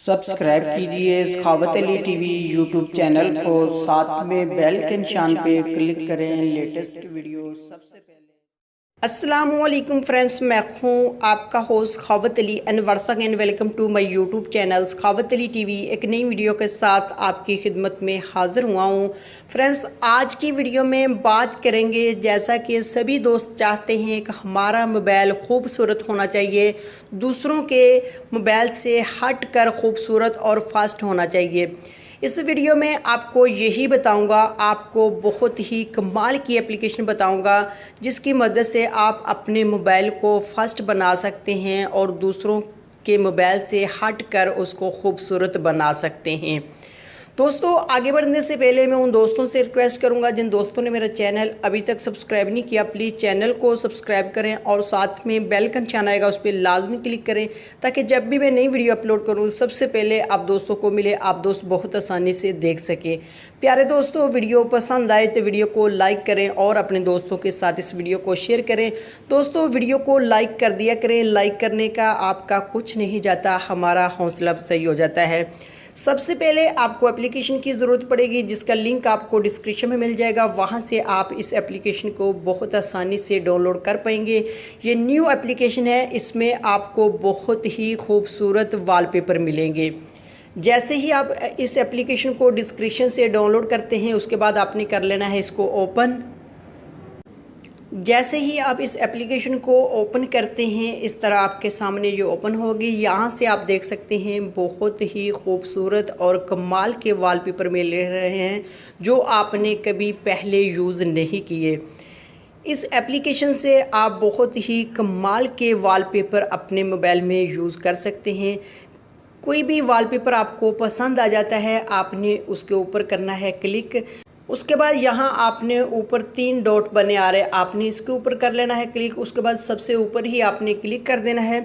Subscribe कीजिए सखावत Ali TV YouTube channel को, साथ में बेल के निशान पे क्लिक करें लेटेस्ट वीडियो सबसे पहले। अस्सलामुअलैकुम फ्रेंड्स, मैं हूँ आपका host Sakhawat Ali and once again welcome to my YouTube channel Sakhawat Ali TV. एक नई वीडियो के साथ आपकी खिदमत में हाज़िर हुआ हूँ। फ्रेंड्स, आज की वीडियो में बात करेंगे, जैसा कि सभी दोस्त चाहते हैं कि हमारा मोबाइल खूबसूरत होना चाहिए, दूसरों के मोबाइल से हट कर खूबसूरत और फास्ट होना चाहिए। इस वीडियो में आपको यही बताऊंगा, आपको बहुत ही कमाल की एप्लीकेशन बताऊंगा जिसकी मदद से आप अपने मोबाइल को फास्ट बना सकते हैं और दूसरों के मोबाइल से हट कर उसको खूबसूरत बना सकते हैं। दोस्तों, आगे बढ़ने से पहले मैं उन दोस्तों से रिक्वेस्ट करूंगा जिन दोस्तों ने मेरा चैनल अभी तक सब्सक्राइब नहीं किया, प्लीज़ चैनल को सब्सक्राइब करें और साथ में बेल का निशान आएगा उस पर लाजमी क्लिक करें, ताकि जब भी मैं नई वीडियो अपलोड करूं सबसे पहले आप दोस्तों को मिले, आप दोस्त बहुत आसानी से देख सके। प्यारे दोस्तों, वीडियो पसंद आए तो वीडियो को लाइक करें और अपने दोस्तों के साथ इस वीडियो को शेयर करें। दोस्तों, वीडियो को लाइक कर दिया करें, लाइक करने का आपका कुछ नहीं जाता, हमारा हौसला अफजाई हो जाता है। सबसे पहले आपको एप्लीकेशन की ज़रूरत पड़ेगी जिसका लिंक आपको डिस्क्रिप्शन में मिल जाएगा, वहां से आप इस एप्लीकेशन को बहुत आसानी से डाउनलोड कर पाएंगे। ये न्यू एप्लीकेशन है, इसमें आपको बहुत ही खूबसूरत वॉलपेपर मिलेंगे। जैसे ही आप इस एप्लीकेशन को डिस्क्रिप्शन से डाउनलोड करते हैं उसके बाद आपने कर लेना है इसको ओपन। जैसे ही आप इस एप्लीकेशन को ओपन करते हैं इस तरह आपके सामने ये ओपन होगी। यहाँ से आप देख सकते हैं बहुत ही खूबसूरत और कमाल के वॉलपेपर मिल रहे हैं जो आपने कभी पहले यूज़ नहीं किए। इस एप्लीकेशन से आप बहुत ही कमाल के वॉलपेपर अपने मोबाइल में यूज़ कर सकते हैं। कोई भी वॉलपेपर आपको पसंद आ जाता है, आपने उसके ऊपर करना है क्लिक। उसके बाद यहाँ आपने ऊपर 3 डॉट बने आ रहे, आपने इसके ऊपर कर लेना है क्लिक। उसके बाद सबसे ऊपर ही आपने क्लिक कर देना है।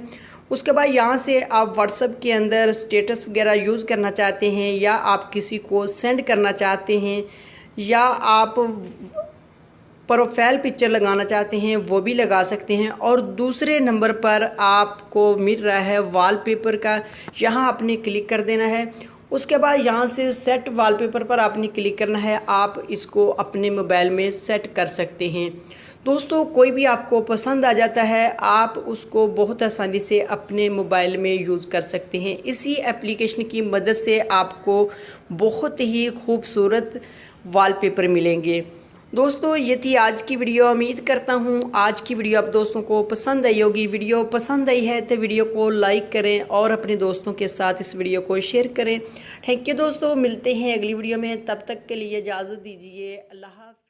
उसके बाद यहाँ से आप व्हाट्सएप के अंदर स्टेटस वगैरह यूज़ करना चाहते हैं, या आप किसी को सेंड करना चाहते हैं, या आप प्रोफाइल पिक्चर लगाना चाहते हैं वो भी लगा सकते हैं। और दूसरे नंबर पर आपको मिल रहा है वॉलपेपर का, यहाँ आपने क्लिक कर देना है। उसके बाद यहाँ से सेट वॉलपेपर पर आपने क्लिक करना है, आप इसको अपने मोबाइल में सेट कर सकते हैं। दोस्तों, कोई भी आपको पसंद आ जाता है आप उसको बहुत आसानी से अपने मोबाइल में यूज़ कर सकते हैं। इसी एप्लीकेशन की मदद से आपको बहुत ही खूबसूरत वॉलपेपर मिलेंगे। दोस्तों, ये थी आज की वीडियो। उम्मीद करता हूँ आज की वीडियो आप दोस्तों को पसंद आई होगी। वीडियो पसंद आई है तो वीडियो को लाइक करें और अपने दोस्तों के साथ इस वीडियो को शेयर करें। थैंक यू दोस्तों, मिलते हैं अगली वीडियो में, तब तक के लिए इजाज़त दीजिए। अल्लाह हाफ़िज़।